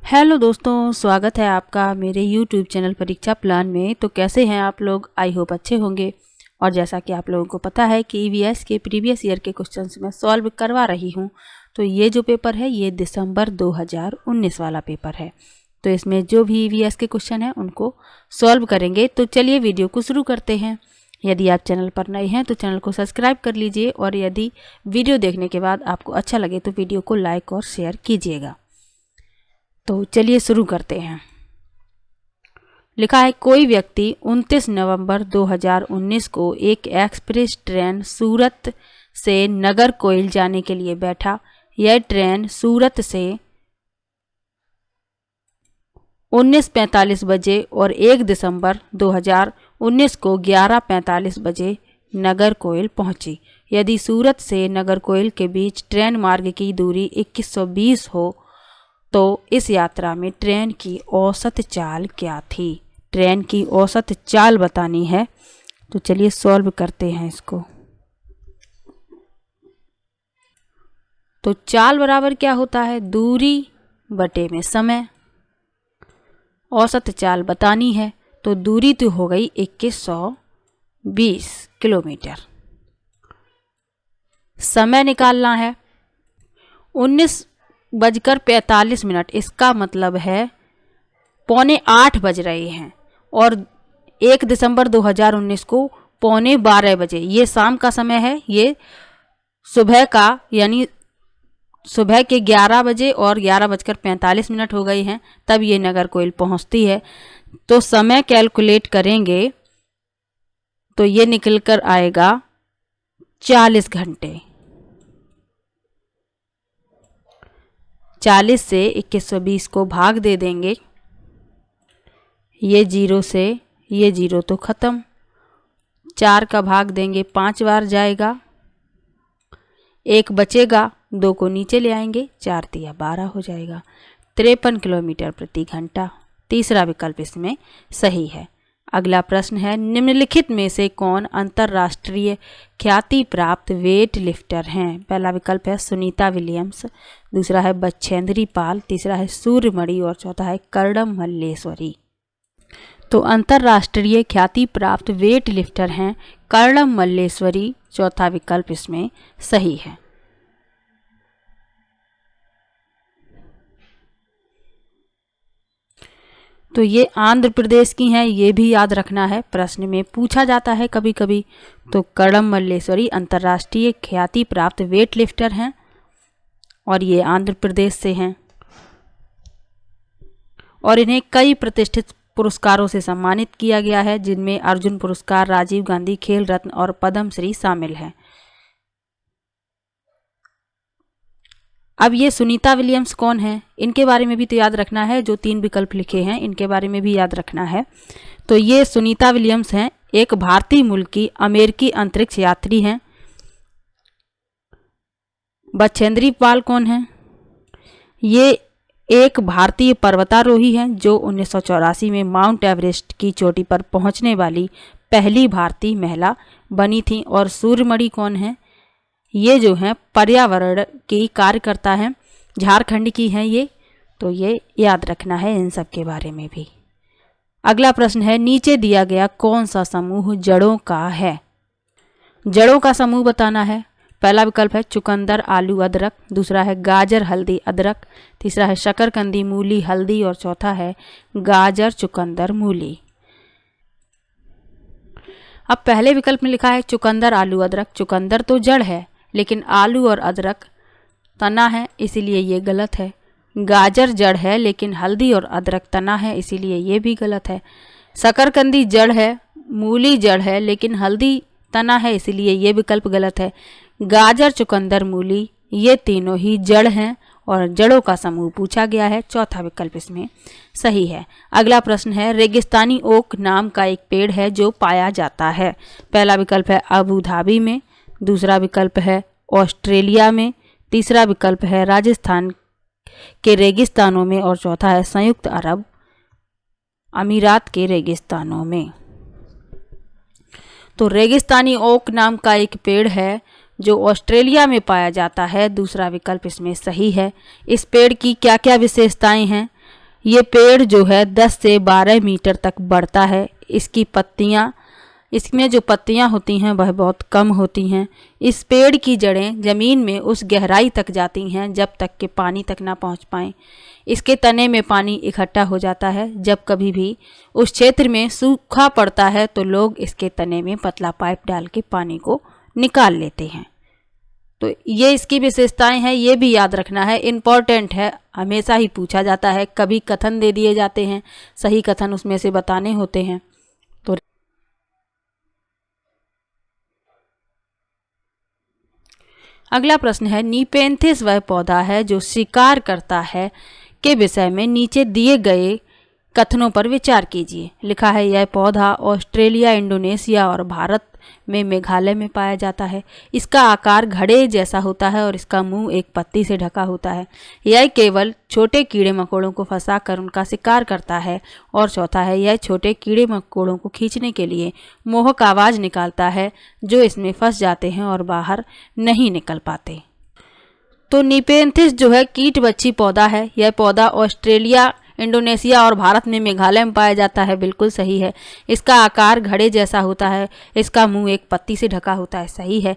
Hello दोस्तों, स्वागत है आपका मेरे YouTube चैनल परीक्षा प्लान में। तो कैसे हैं आप लोग? आई होप अच्छे होंगे। और जैसा कि आप लोगों को पता है कि EVS के प्रीवियस ईयर के क्वेश्चंस मैं सॉल्व करवा रही हूं। तो ये जो पेपर है ये दिसंबर 2019 वाला पेपर है। तो इसमें जो भी EVS के क्वेश्चन हैं उनको सॉल्व करेंगे। तो चलिए वीडियो को शुरू करते हैं। यदि आप चैनल पर नए हैं तो चैनल को सब्सक्राइब कर लीजिए, और यदि वीडियो देखने के बाद आपको अच्छा लगे तो वीडियो को लाइक और शेयर कीजिएगा। तो चलिए शुरू करते हैं। लिखा है, कोई व्यक्ति 29 नवंबर 2019 को एक एक्सप्रेस ट्रेन सूरत से नागरकोइल जाने के लिए बैठा। यह ट्रेन सूरत से 19:45 बजे और 1 दिसंबर 2019 को 11:45 बजे नागरकोइल पहुंची। यदि सूरत से नागरकोइल के बीच ट्रेन मार्ग की दूरी 2120 हो तो इस यात्रा में ट्रेन की औसत चाल क्या थी? ट्रेन की औसत चाल बतानी है। तो चलिए सॉल्व करते हैं इसको। तो चाल बराबर क्या होता है? दूरी बटे में समय। औसत चाल बतानी है तो दूरी तो हो गई 2120 किलोमीटर। समय निकालना है 19:45। इसका मतलब है 7:45 बज रहे हैं, और 1 दिसंबर 2019 को 11:45 बजे। ये शाम का समय है, ये सुबह का, यानी सुबह के 11 बजे और 11:45 हो गई हैं, तब ये नागरकोइल पहुंचती है। तो समय कैलकुलेट करेंगे तो ये निकल कर आएगा 40 घंटे। 40 से 2120 को भाग दे देंगे। ये 0 से ये 0 तो ख़त्म। 4 का भाग देंगे 5 बार जाएगा, 1 बचेगा, 2 को नीचे ले आएंगे, 4 तिया 12 हो जाएगा। 53 किलोमीटर प्रति घंटा। तीसरा विकल्प इसमें सही है। अगला प्रश्न है, निम्नलिखित में से कौन अंतर्राष्ट्रीय ख्याति प्राप्त वेट लिफ्टर हैं? पहला विकल्प है सुनीता विलियम्स, दूसरा है बछेंद्री पाल, तीसरा है सूर्यमणि और चौथा है कर्णम मल्लेश्वरी। तो अंतर्राष्ट्रीय ख्याति प्राप्त वेट लिफ्टर हैं कर्णम मल्लेश्वरी। चौथा विकल्प इसमें सही है। तो ये आंध्र प्रदेश की हैं, ये भी याद रखना है, प्रश्न में पूछा जाता है कभी कभी। तो कर्णम मल्लेश्वरी अंतर्राष्ट्रीय ख्याति प्राप्त वेट लिफ्टर हैं और ये आंध्र प्रदेश से हैं, और इन्हें कई प्रतिष्ठित पुरस्कारों से सम्मानित किया गया है, जिनमें अर्जुन पुरस्कार, राजीव गांधी खेल रत्न और पद्मश्री शामिल हैं। अब ये सुनीता विलियम्स कौन है, इनके बारे में भी तो याद रखना है। जो 3 विकल्प लिखे हैं इनके बारे में भी याद रखना है। तो ये सुनीता विलियम्स हैं, एक भारतीय मूल की अमेरिकी अंतरिक्ष यात्री हैं। बछेंद्री पाल कौन है? ये एक भारतीय पर्वतारोही हैं जो 1984 में माउंट एवरेस्ट की चोटी पर पहुंचने वाली पहली भारतीय महिला बनी थी। और सूर्यमणि कौन है? ये जो हैं पर्यावरण की कार्यकर्ता हैं, झारखंड की हैं ये। तो ये याद रखना है इन सब के बारे में भी। अगला प्रश्न है, नीचे दिया गया कौन सा समूह जड़ों का है? जड़ों का समूह बताना है। पहला विकल्प है चुकंदर आलू अदरक, दूसरा है गाजर हल्दी अदरक, तीसरा है शकरकंदी मूली हल्दी और चौथा है गाजर चुकंदर मूली। अब पहले विकल्प में लिखा है चुकंदर आलू अदरक। चुकंदर तो जड़ है, लेकिन आलू और अदरक तना है, इसीलिए ये गलत है। गाजर जड़ है लेकिन हल्दी और अदरक तना है, इसीलिए ये भी गलत है। शकरकंदी जड़ है, मूली जड़ है लेकिन हल्दी तना है, इसीलिए ये विकल्प गलत है। गाजर चुकंदर मूली ये तीनों ही जड़ हैं और जड़ों का समूह पूछा गया है। चौथा विकल्प इसमें सही है। अगला प्रश्न है, रेगिस्तानी ओक नाम का एक पेड़ है जो पाया जाता है। पहला विकल्प है अबू धाबी में, दूसरा विकल्प है ऑस्ट्रेलिया में, तीसरा विकल्प है राजस्थान के रेगिस्तानों में और चौथा है संयुक्त अरब अमीरात के रेगिस्तानों में। तो रेगिस्तानी ओक नाम का एक पेड़ है जो ऑस्ट्रेलिया में पाया जाता है। दूसरा विकल्प इसमें सही है। इस पेड़ की क्या क्या विशेषताएं हैं? ये पेड़ जो है 10 से 12 मीटर तक बढ़ता है। इसकी पत्तियाँ, इसमें जो पत्तियाँ होती हैं वह बहुत कम होती हैं। इस पेड़ की जड़ें ज़मीन में उस गहराई तक जाती हैं जब तक कि पानी तक ना पहुंच पाएं। इसके तने में पानी इकट्ठा हो जाता है। जब कभी भी उस क्षेत्र में सूखा पड़ता है तो लोग इसके तने में पतला पाइप डाल के पानी को निकाल लेते हैं। तो ये इसकी विशेषताएं हैं, ये भी याद रखना है, इम्पॉर्टेंट है, हमेशा ही पूछा जाता है। कभी कथन दे दिए जाते हैं, सही कथन उसमें से बताने होते हैं। तो अगला प्रश्न है, नीपेंथिस वह पौधा है जो शिकार करता है के विषय में नीचे दिए गए कथनों पर विचार कीजिए। लिखा है, यह पौधा ऑस्ट्रेलिया, इंडोनेशिया और भारत में मेघालय में पाया जाता है। इसका आकार घड़े जैसा होता है और इसका मुंह एक पत्ती से ढका होता है। यह केवल छोटे कीड़े मकोड़ों को फंसाकर उनका शिकार करता है। और चौथा है, यह छोटे कीड़े मकोड़ों को खींचने के लिए मोहक आवाज़ निकालता है जो इसमें फंस जाते हैं और बाहर नहीं निकल पाते। तो नीपेंथिस जो है कीटबच्ची पौधा है। यह पौधा ऑस्ट्रेलिया, इंडोनेशिया और भारत में मेघालय में पाया जाता है। बिल्कुल सही है। इसका आकार घड़े जैसा होता है। इसका मुंह एक पत्ती से ढका होता है। सही है।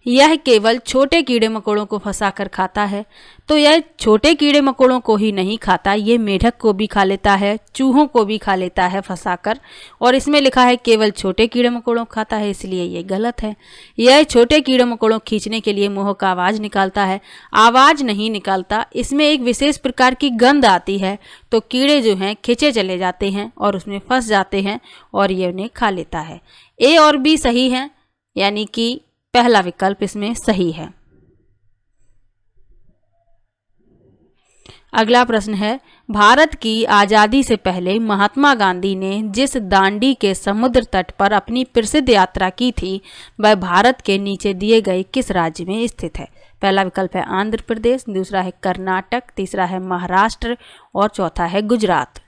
यह केवल छोटे कीड़े मकोड़ों को फंसाकर खाता है। तो यह छोटे कीड़े मकोड़ों को ही नहीं खाता, ये मेढक को भी खा लेता है, चूहों को भी खा लेता है फंसाकर। और इसमें लिखा है केवल छोटे कीड़े मकोड़ों को खाता है, इसलिए ये गलत है। यह छोटे कीड़े मकोड़ों खींचने के लिए मोहक आवाज़ निकालता है। आवाज़ नहीं निकालता, इसमें एक विशेष प्रकार की गंध आती है। तो कीड़े जो हैं खींचे चले जाते हैं और उसमें फंस जाते हैं और ये उन्हें खा लेता है। ए और बी सही है, यानी कि पहला विकल्प इसमें सही है। अगला प्रश्न है, भारत की आज़ादी से पहले महात्मा गांधी ने जिस दांडी के समुद्र तट पर अपनी प्रसिद्ध यात्रा की थी वह भारत के नीचे दिए गए किस राज्य में स्थित है? पहला विकल्प है आंध्र प्रदेश, दूसरा है कर्नाटक, तीसरा है महाराष्ट्र और चौथा है गुजरात।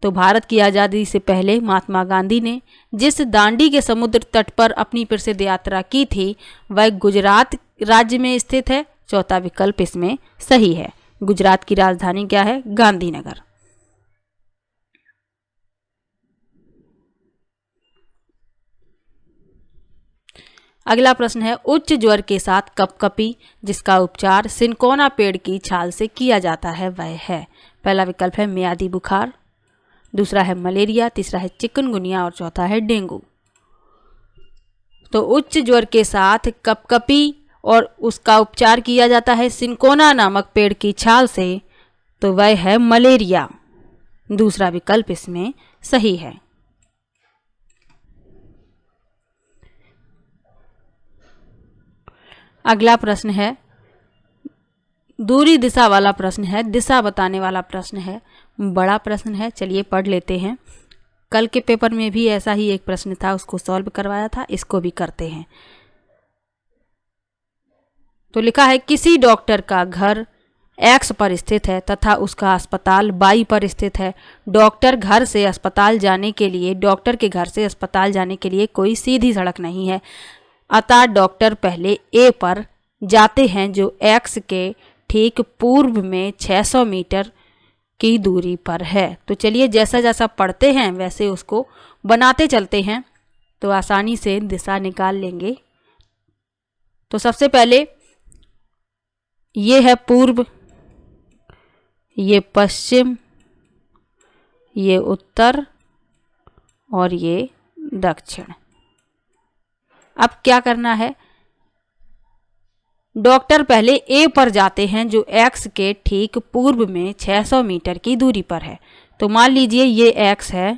तो भारत की आज़ादी से पहले महात्मा गांधी ने जिस दांडी के समुद्र तट पर अपनी प्रसिद्ध यात्रा की थी वह गुजरात राज्य में स्थित है। चौथा विकल्प इसमें सही है। गुजरात की राजधानी क्या है? गांधीनगर। अगला प्रश्न है, उच्च ज्वर के साथ कपकपी जिसका उपचार सिनकोना पेड़ की छाल से किया जाता है वह है? पहला विकल्प है मियादी बुखार, दूसरा है मलेरिया, तीसरा है चिकनगुनिया और चौथा है डेंगू। तो उच्च ज्वर के साथ कपकपी और उसका उपचार किया जाता है सिनकोना नामक पेड़ की छाल से, तो वह है मलेरिया। दूसरा विकल्प इसमें सही है। अगला प्रश्न है, दूरी दिशा वाला प्रश्न है, दिशा बताने वाला प्रश्न है, बड़ा प्रश्न है। चलिए पढ़ लेते हैं। कल के पेपर में भी ऐसा ही एक प्रश्न था, उसको सॉल्व करवाया था, इसको भी करते हैं। तो लिखा है, किसी डॉक्टर का घर X पर स्थित है तथा उसका अस्पताल Y पर स्थित है। डॉक्टर के घर से अस्पताल जाने के लिए कोई सीधी सड़क नहीं है, अतः डॉक्टर पहले A पर जाते हैं जो X के ठीक पूर्व में 600 मीटर की दूरी पर है। तो चलिए जैसा जैसा पढ़ते हैं वैसे उसको बनाते चलते हैं तो आसानी से दिशा निकाल लेंगे। तो सबसे पहले ये है पूर्व, ये पश्चिम, ये उत्तर और ये दक्षिण। अब क्या करना है, डॉक्टर पहले ए पर जाते हैं जो X के ठीक पूर्व में 600 मीटर की दूरी पर है। तो मान लीजिए ये X है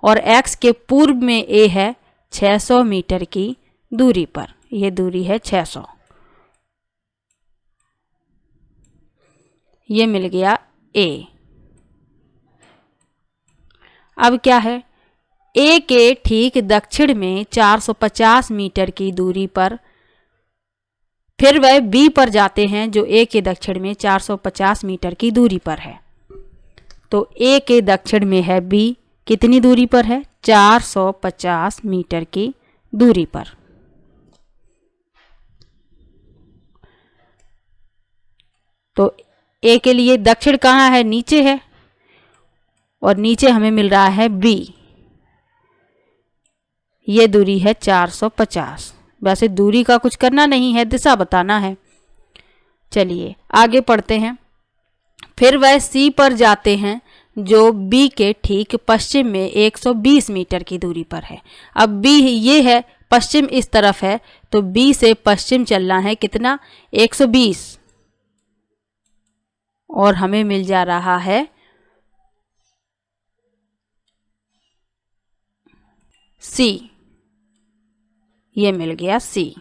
और X के पूर्व में A है 600 मीटर की दूरी पर, ये दूरी है 600। ये मिल गया A। अब क्या है, A के ठीक दक्षिण में 450 मीटर की दूरी पर फिर वह B पर जाते हैं जो A के दक्षिण में 450 मीटर की दूरी पर है। तो A के दक्षिण में है B, कितनी दूरी पर है? 450 मीटर की दूरी पर। तो ए के लिए दक्षिण कहाँ है, नीचे है, और नीचे हमें मिल रहा है बी। ये दूरी है 450। वैसे दूरी का कुछ करना नहीं है, दिशा बताना है। चलिए आगे पढ़ते हैं। फिर वह सी पर जाते हैं जो बी के ठीक पश्चिम में 120 मीटर की दूरी पर है। अब बी ये है, पश्चिम इस तरफ है, तो बी से पश्चिम चलना है कितना, 120, और हमें मिल जा रहा है सी। ये मिल गया सी।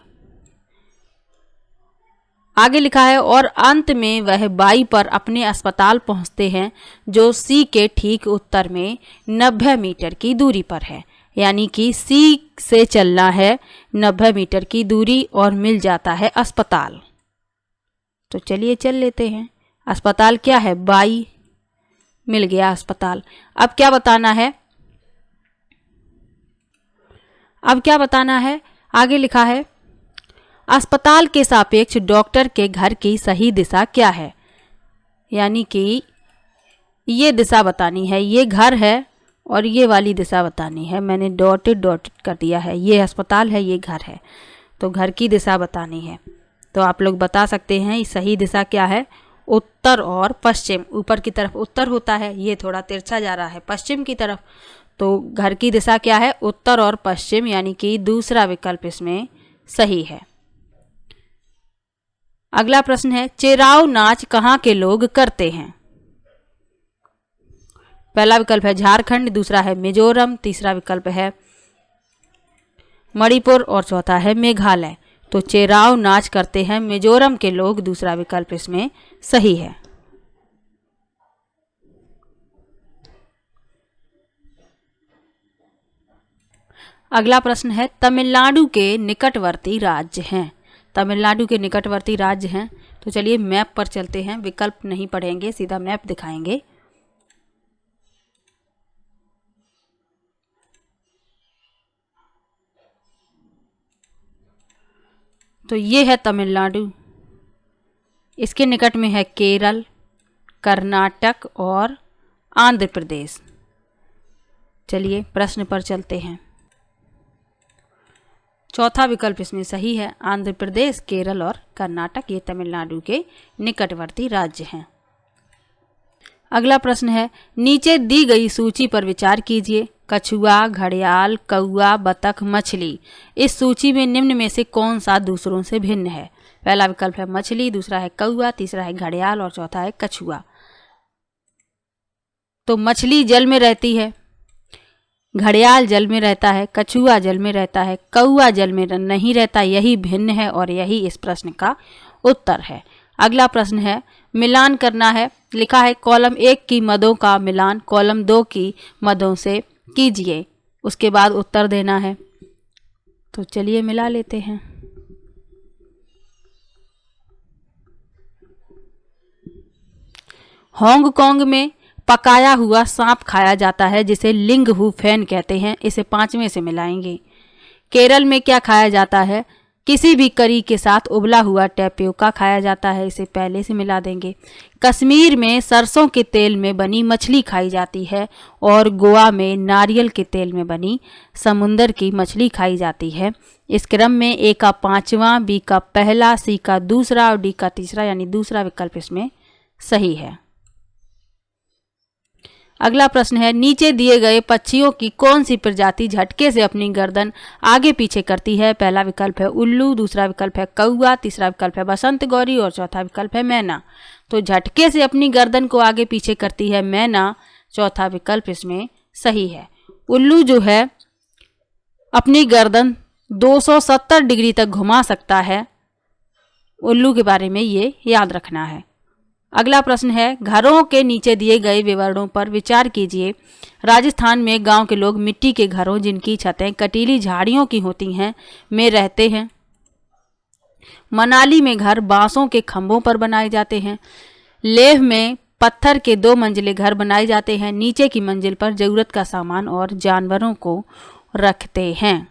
आगे लिखा है और अंत में वह बाई पर अपने अस्पताल पहुंचते हैं जो सी के ठीक उत्तर में 90 मीटर की दूरी पर है। यानी कि सी से चलना है 90 मीटर की दूरी और मिल जाता है अस्पताल। तो चलिए चल लेते हैं। अस्पताल क्या है, बाई, मिल गया अस्पताल। अब क्या बताना है, आगे लिखा है अस्पताल के सापेक्ष डॉक्टर के घर की सही दिशा क्या है। यानी कि ये दिशा बतानी है, ये घर है और ये वाली दिशा बतानी है। मैंने डॉटेड कर दिया है, ये अस्पताल है, ये घर है, तो घर की दिशा बतानी है। तो आप लोग बता सकते हैं सही दिशा क्या है, उत्तर और पश्चिम। ऊपर की तरफ उत्तर होता है, ये थोड़ा तिरछा जा रहा है पश्चिम की तरफ, तो घर की दिशा क्या है, उत्तर और पश्चिम, यानी कि दूसरा विकल्प इसमें सही है। अगला प्रश्न है चेराव नाच कहाँ के लोग करते हैं। पहला विकल्प है झारखंड, दूसरा है मिजोरम, तीसरा विकल्प है मणिपुर और चौथा है मेघालय। तो चेराव नाच करते हैं मिजोरम के लोग, दूसरा विकल्प इसमें सही है। अगला प्रश्न है तमिलनाडु के निकटवर्ती राज्य हैं। तमिलनाडु के निकटवर्ती राज्य हैं, तो चलिए मैप पर चलते हैं। विकल्प नहीं पढ़ेंगे, सीधा मैप दिखाएंगे। तो ये है तमिलनाडु, इसके निकट में है केरल, कर्नाटक और आंध्र प्रदेश। चलिए प्रश्न पर चलते हैं। चौथा विकल्प इसमें सही है, आंध्र प्रदेश, केरल और कर्नाटक ये तमिलनाडु के निकटवर्ती राज्य हैं। अगला प्रश्न है नीचे दी गई सूची पर विचार कीजिए। कछुआ, घड़ियाल, कौआ, बतख, मछली। इस सूची में निम्न में से कौन सा दूसरों से भिन्न है। पहला विकल्प है मछली, दूसरा है कौआ, तीसरा है घड़ियाल और चौथा है कछुआ। तो मछली जल में रहती है, घड़ियाल जल में रहता है, कछुआ जल में रहता है, कौआ जल में नहीं रहता। यही भिन्न है और यही इस प्रश्न का उत्तर है। अगला प्रश्न है मिलान करना है। लिखा है कॉलम 1 की मदों का मिलान कॉलम 2 की मदों से कीजिए, उसके बाद उत्तर देना है। तो चलिए मिला लेते हैं। हांगकांग में पकाया हुआ सांप खाया जाता है जिसे लिंग हु फैन कहते हैं, इसे 5वें से मिलाएंगे। केरल में क्या खाया जाता है, किसी भी करी के साथ उबला हुआ टैपियोका खाया जाता है, इसे पहले से मिला देंगे। कश्मीर में सरसों के तेल में बनी मछली खाई जाती है और गोवा में नारियल के तेल में बनी समुंदर की मछली खाई जाती है। इस क्रम में ए का 5वां, बी का पहला, सी का दूसरा और डी का तीसरा, यानी दूसरा विकल्प इसमें सही है। अगला प्रश्न है नीचे दिए गए पक्षियों की कौन सी प्रजाति झटके से अपनी गर्दन आगे पीछे करती है। पहला विकल्प है उल्लू, दूसरा विकल्प है कौआ, तीसरा विकल्प है बसंत गौरी और चौथा विकल्प है मैना। तो झटके से अपनी गर्दन को आगे पीछे करती है मैना, चौथा विकल्प इसमें सही है। उल्लू जो है अपनी गर्दन 270 डिग्री तक घुमा सकता है, उल्लू के बारे में ये याद रखना है। अगला प्रश्न है घरों के नीचे दिए गए विवरणों पर विचार कीजिए। राजस्थान में गांव के लोग मिट्टी के घरों जिनकी छतें कटीली झाड़ियों की होती हैं में रहते हैं। मनाली में घर बांसों के खंभों पर बनाए जाते हैं। लेह में पत्थर के 2 मंजिले घर बनाए जाते हैं, नीचे की मंजिल पर जरूरत का सामान और जानवरों को रखते हैं।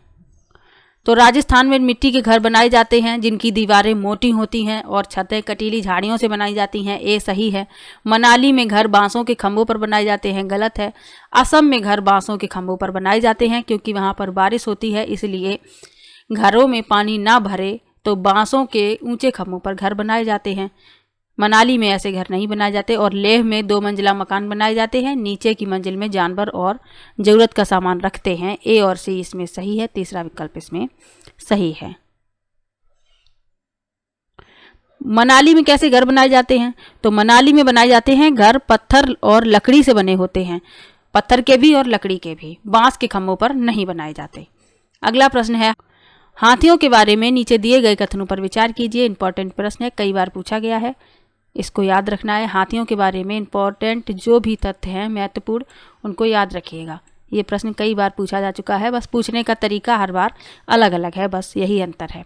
तो राजस्थान में मिट्टी के घर बनाए जाते हैं जिनकी दीवारें मोटी होती हैं और छतें कटीली झाड़ियों से बनाई जाती हैं, ये सही है। मनाली में घर बांसों के खंभों पर बनाए जाते हैं, गलत है। असम में घर बांसों के खंभों पर बनाए जाते हैं क्योंकि वहाँ पर बारिश होती है, इसलिए घरों में पानी ना भरे तो बांसों के ऊंचे खंभों पर घर बनाए जाते हैं। मनाली में ऐसे घर नहीं बनाए जाते। और लेह में 2 मंजिला मकान बनाए जाते हैं, नीचे की मंजिल में जानवर और ज़रूरत का सामान रखते हैं। ए और सी इसमें सही है, तीसरा विकल्प इसमें सही है। मनाली में कैसे घर बनाए जाते हैं? तो मनाली में बनाए जाते हैं घर पत्थर और लकड़ी से बने होते हैं, पत्थर के भी और लकड़ी के भी, बांस के खंभों पर नहीं बनाए जाते। अगला प्रश्न है, हाथियों के बारे में नीचे दिए गए कथनों पर विचार कीजिए। इंपॉर्टेंट प्रश्न है, कई बार पूछा गया है, इसको याद रखना है। हाथियों के बारे में इंपॉर्टेंट जो भी तथ्य हैं महत्वपूर्ण, उनको याद रखिएगा। ये प्रश्न कई बार पूछा जा चुका है, बस पूछने का तरीका हर बार अलग अलग है, बस यही अंतर है।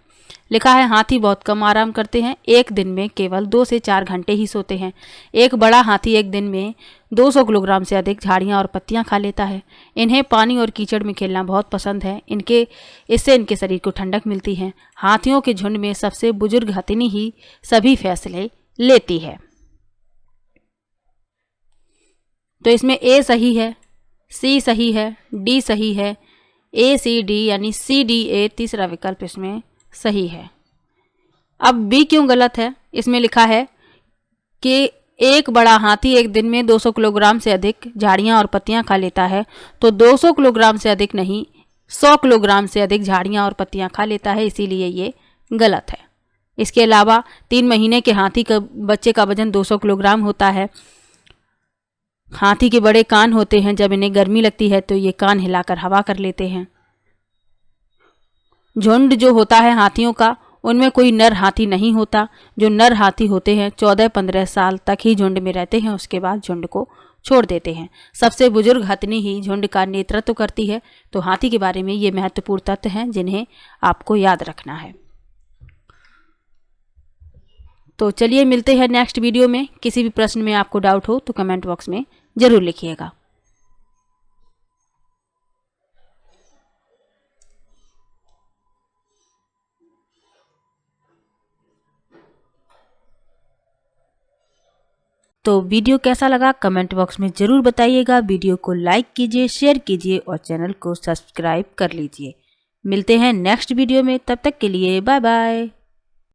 लिखा है, हाथी बहुत कम आराम करते हैं, एक दिन में केवल 2 से 4 घंटे ही सोते हैं। एक बड़ा हाथी एक दिन में 200 किलोग्राम से अधिक झाड़ियाँ और पत्तियाँ खा लेता है। इन्हें पानी और कीचड़ में खेलना बहुत पसंद है, इससे इनके शरीर को ठंडक मिलती है। हाथियों के झुंड में सबसे बुजुर्ग हथिनी ही सभी फैसले लेती है। तो इसमें ए सही है, सी सही है, डी सही है, ए सी डी यानी सी डी ए तीसरा विकल्प इसमें सही है। अब बी क्यों गलत है? इसमें लिखा है कि एक बड़ा हाथी एक दिन में 200 किलोग्राम से अधिक झाड़ियाँ और पत्तियाँ खा लेता है, तो 200 किलोग्राम से अधिक नहीं, 100 किलोग्राम से अधिक झाड़ियाँ और पत्तियाँ खा लेता है, इसीलिए ये गलत है। इसके अलावा 3 महीने के हाथी का बच्चे का वजन 200 किलोग्राम होता है। हाथी के बड़े कान होते हैं, जब इन्हें गर्मी लगती है तो ये कान हिलाकर हवा कर लेते हैं। झुंड जो होता है हाथियों का, उनमें कोई नर हाथी नहीं होता। जो नर हाथी होते हैं 14-15 साल तक ही झुंड में रहते हैं, उसके बाद झुंड को छोड़ देते हैं। सबसे बुजुर्ग हथिनी ही झुंड का नेतृत्व करती है। तो हाथी के बारे में ये महत्वपूर्ण तथ्य हैं जिन्हें आपको याद रखना है। तो चलिए मिलते हैं नेक्स्ट वीडियो में। किसी भी प्रश्न में आपको डाउट हो तो कमेंट बॉक्स में ज़रूर लिखिएगा। तो वीडियो कैसा लगा कमेंट बॉक्स में ज़रूर बताइएगा। वीडियो को लाइक कीजिए, शेयर कीजिए और चैनल को सब्सक्राइब कर लीजिए। मिलते हैं नेक्स्ट वीडियो में, तब तक के लिए बाय बाय।